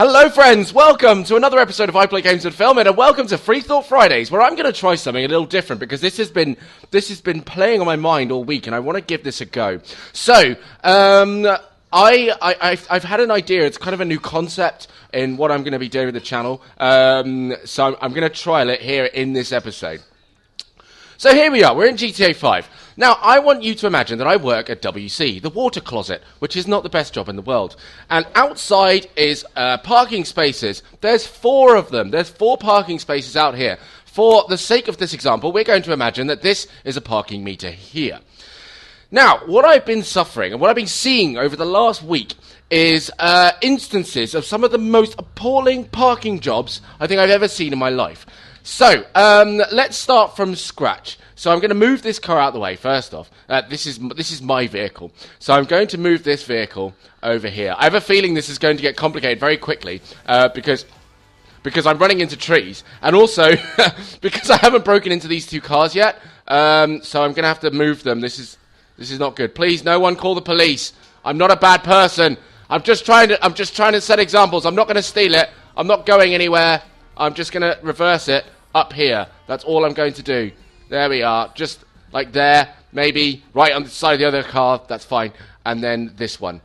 Hello friends, welcome to another episode of I Play Games and Film It, and welcome to Free Thought Fridays, where I'm going to try something a little different because this has been playing on my mind all week, and I want to give this a go. So, I've had an idea. It's kind of a new concept in what I'm going to be doing with the channel. So I'm going to trial it here in this episode. So here we are, we're in GTA 5. Now, I want you to imagine that I work at WC, the water closet, which is not the best job in the world. And outside is parking spaces. There's 4 of them. There's 4 parking spaces out here. For the sake of this example, we're going to imagine that this is a parking meter here. Now, what I've been suffering and what I've been seeing over the last week is instances of some of the most appalling parking jobs I think I've ever seen in my life. So, let's start from scratch. So I'm going to move this car out of the way, first off. This is my vehicle. So I'm going to move this vehicle over here. I have a feeling this is going to get complicated very quickly, because I'm running into trees. And also, because I haven't broken into these 2 cars yet, so I'm going to have to move them. This is not good. Please, no one call the police. I'm not a bad person. I'm just trying to set examples. I'm not going to steal it. I'm not going anywhere. I'm just going to reverse it up here. That's all I'm going to do. There we are. Just like there. Maybe right on the side of the other car. That's fine. And then this one.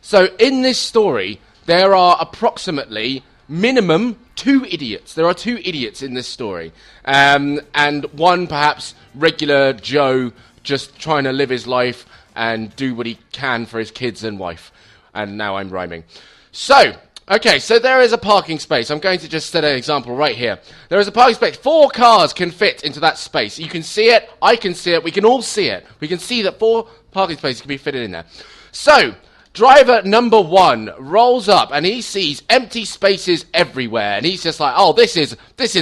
So in this story, there are approximately minimum 2 idiots. There are 2 idiots in this story. And one perhaps regular Joe just trying to live his life and do what he can for his kids and wife. And now I'm rhyming. So, okay, so there is a parking space. I'm going to just set an example right here. There is a parking space. 4 cars can fit into that space. You can see it. I can see it. We can all see it. We can see that 4 parking spaces can be fitted in there. So, driver number 1 rolls up and he sees empty spaces everywhere. And he's just like, oh, this is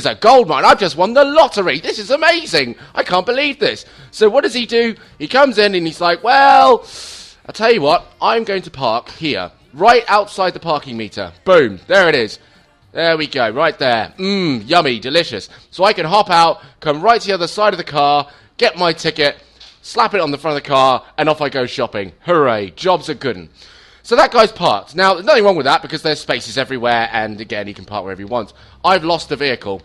a gold mine. I've just won the lottery. This is amazing. I can't believe this. So what does he do? He comes in and he's like, well, I'll tell you what. I'm going to park here. Right outside the parking meter. Boom. There it is. There we go. Right there. Yummy. Delicious. So I can hop out, come right to the other side of the car, get my ticket, slap it on the front of the car, and off I go shopping. Hooray. Job's a good one. So that guy's parked. Now, there's nothing wrong with that because there's spaces everywhere, and again, he can park wherever he wants. I've lost the vehicle.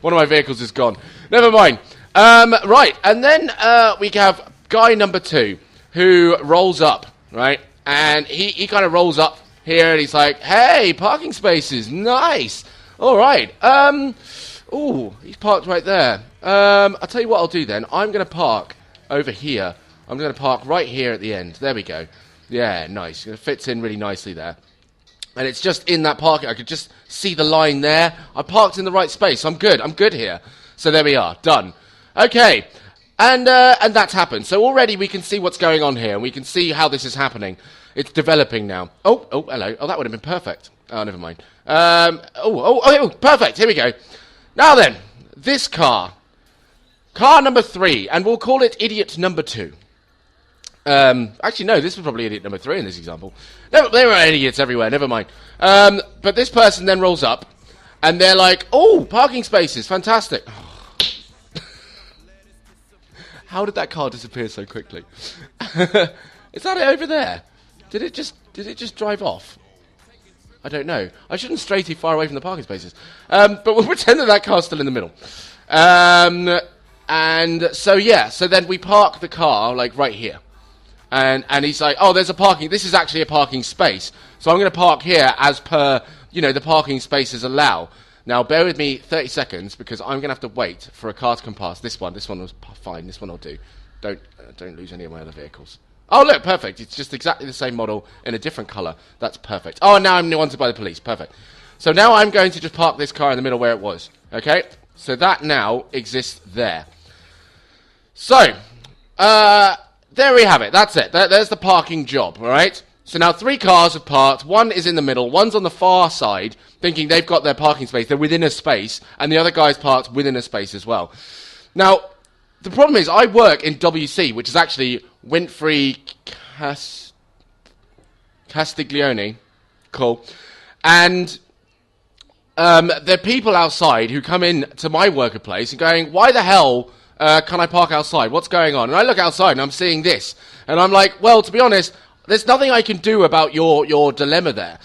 One of my vehicles is gone. Never mind. Right. And then we have guy number 2 who rolls up. Right, and he kind of rolls up here, and he's like, hey, parking spaces, nice. All right, ooh, he's parked right there. I'll tell you what I'll do then. I'm going to park over here. I'm going to park right here at the end. There we go. Yeah, nice. It fits in really nicely there. And it's just in that parking. I could just see the line there. I parked in the right space. I'm good. I'm good here. So there we are. Done. Okay. And that's happened. So already we can see what's going on here. And we can see how this is happening. It's developing now. Oh, hello. Oh, that would have been perfect. Oh, never mind. Perfect. Here we go. Now then, this car. Car number 3. And we'll call it idiot number 2. Actually, no, this was probably idiot number 3 in this example. No, there are idiots everywhere. Never mind. But this person then rolls up. And they're like, oh, parking spaces. Fantastic. How did that car disappear so quickly? Is that it over there? Did it just drive off? I don't know. I shouldn't stray too far away from the parking spaces. But we'll pretend that car's still in the middle. And so yeah, so then we park the car like right here. And he's like, oh, there's a parking. This is actually a parking space. So I'm going to park here as per, the parking spaces allow. Now, bear with me 30 seconds, because I'm going to have to wait for a car to come past. This one was fine. This one will do. Don't lose any of my other vehicles. Oh, look, perfect. It's just exactly the same model in a different colour. That's perfect. Oh, now I'm wanted by the police. Perfect. So now I'm going to just park this car in the middle where it was. Okay? So that now exists there. So, there we have it. That's it. There's the parking job, all right? So now 3 cars have parked. 1 is in the middle. 1's on the far side, thinking they've got their parking space. They're within a space. And the other guy's parked within a space as well. Now, the problem is I work in WC, which is actually Winfrey Castiglione. Cool. And there are people outside who come in to my workplace and going, why the hell can I park outside? What's going on? And I look outside and I'm seeing this. And I'm like, well, to be honest, there's nothing I can do about your dilemma there,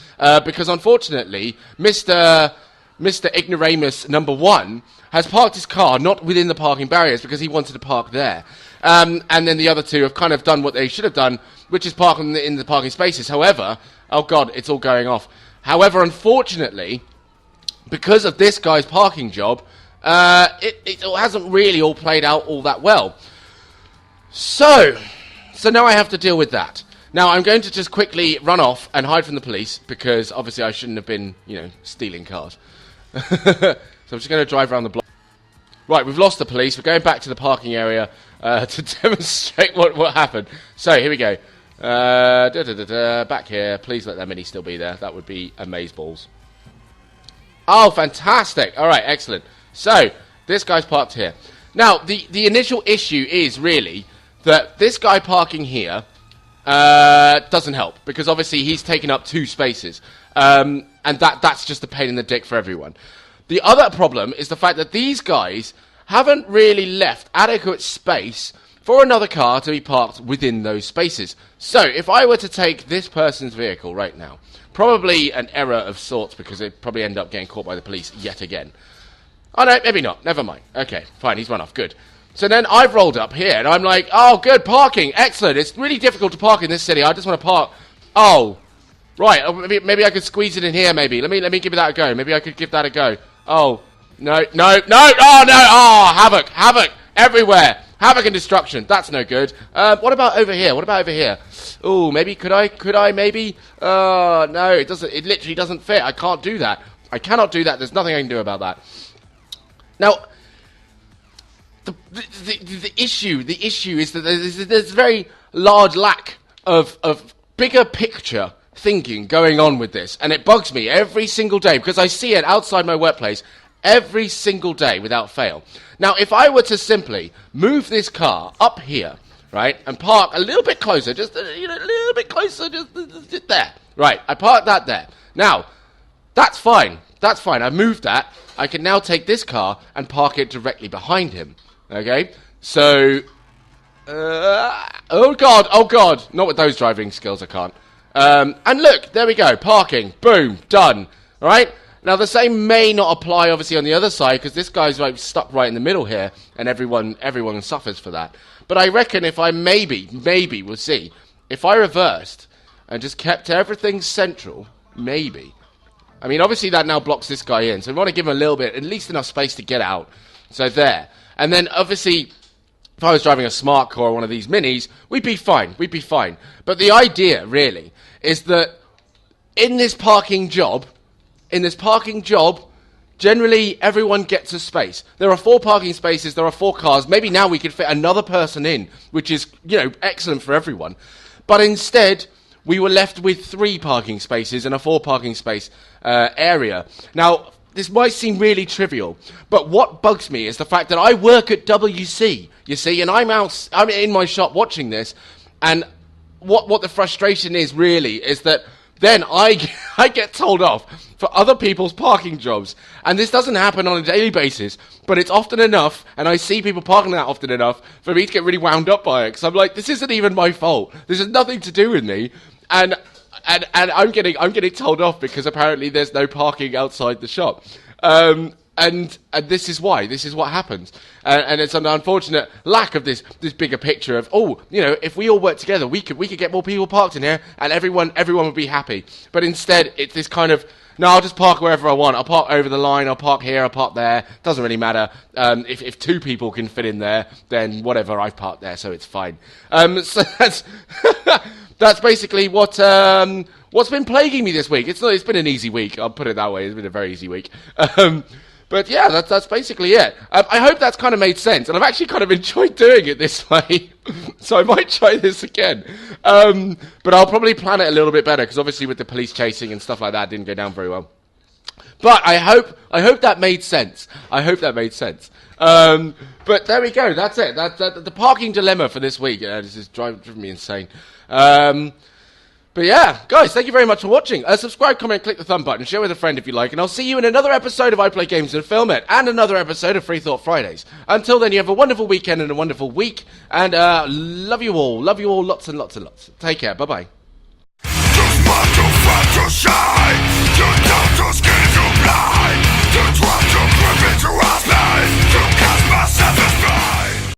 because unfortunately, Mr. Ignoramus number 1 has parked his car not within the parking barriers because he wanted to park there. And then the other two have kind of done what they should have done, which is park in the parking spaces. However, oh God, it's all going off. However, unfortunately, because of this guy's parking job, it hasn't really all played out all that well. So now I have to deal with that. Now, I'm going to just quickly run off and hide from the police, because obviously I shouldn't have been, stealing cars. So I'm just going to drive around the block. Right, we've lost the police. We're going back to the parking area to demonstrate what happened. So, here we go. Back here. Please let that Mini still be there. That would be amazeballs. Oh, fantastic. All right, excellent. So, this guy's parked here. Now, the initial issue is really that this guy parking here doesn't help, because obviously he's taken up 2 spaces. And that's just a pain in the dick for everyone. The other problem is the fact that these guys haven't really left adequate space for another car to be parked within those spaces. So, if I were to take this person's vehicle right now, probably an error of sorts, because they'd probably end up getting caught by the police yet again. Oh no, maybe not. Never mind. Okay, fine, he's run off. Good. So then I've rolled up here, and I'm like, oh, good, parking, excellent. It's really difficult to park in this city. I just want to park. Oh, right, maybe I could squeeze it in here, maybe. Let me give that a go. Maybe I could give that a go. Oh, no, oh, no, oh, havoc, everywhere. Havoc and destruction, that's no good. What about over here? Oh, maybe, could I, maybe? No, it literally doesn't fit. I can't do that. I cannot do that. There's nothing I can do about that. Now, the issue is that there's a very large lack of bigger picture thinking going on with this, and it bugs me every single day, because I see it outside my workplace every single day without fail. Now, if I were to simply move this car up here, right, and park a little bit closer, just a little bit closer, just there, right, I park that there. Now, that's fine. I've moved that. I can now take this car and park it directly behind him. Okay, so oh god, not with those driving skills, I can't. And look, there we go, parking, boom, done. All right, now the same may not apply obviously on the other side, because this guy's like stuck right in the middle here, and everyone suffers for that. But I reckon if I maybe we'll see, if I reversed and just kept everything central, maybe. I mean, obviously that now blocks this guy in, so we want to give him a little bit, at least enough space to get out. So there. And then, obviously, if I was driving a smart car or one of these minis, we'd be fine. But the idea, really, is that in this parking job, generally everyone gets a space. There are 4 parking spaces, there are 4 cars. Maybe now we could fit another person in, which is, excellent for everyone. But instead, we were left with 3 parking spaces and a 4 parking space area. Now, this might seem really trivial, but what bugs me is the fact that I work at WC, you see, and I'm in my shop watching this, and what the frustration is really is that then I get told off for other people's parking jobs, and this doesn't happen on a daily basis, but it's often enough, and I see people parking that often enough for me to get really wound up by it, because I'm like, this isn't even my fault, this has nothing to do with me, and I'm getting told off because apparently there's no parking outside the shop, and this is why. This is what happens, and it's an unfortunate lack of this bigger picture of if we all work together, we could get more people parked in here, and everyone would be happy. But instead, it's this kind of no, I'll just park wherever I want. I'll park over the line. I'll park here. I'll park there. Doesn't really matter. If 2 people can fit in there, then whatever. I've parked there, so it's fine. So that's. That's basically what's been plaguing me this week. It's been an easy week. I'll put it that way. It's been a very easy week. But yeah, that's basically it. I hope that's kind of made sense, and I've actually kind of enjoyed doing it this way. So I might try this again. But I'll probably plan it a little bit better, because obviously with the police chasing and stuff like that, it didn't go down very well. But I hope that made sense. But there we go. That's it. That's the parking dilemma for this week. This is driving me insane. But yeah, guys, thank you very much for watching. Subscribe, comment, click the thumb button, share with a friend if you like, and I'll see you in another episode of I Play Games and Film It, and another episode of Free Thought Fridays. Until then, you have a wonderful weekend and a wonderful week, and love you all, lots and lots and lots. Take care, bye-bye. too far to shine. You don't to scare.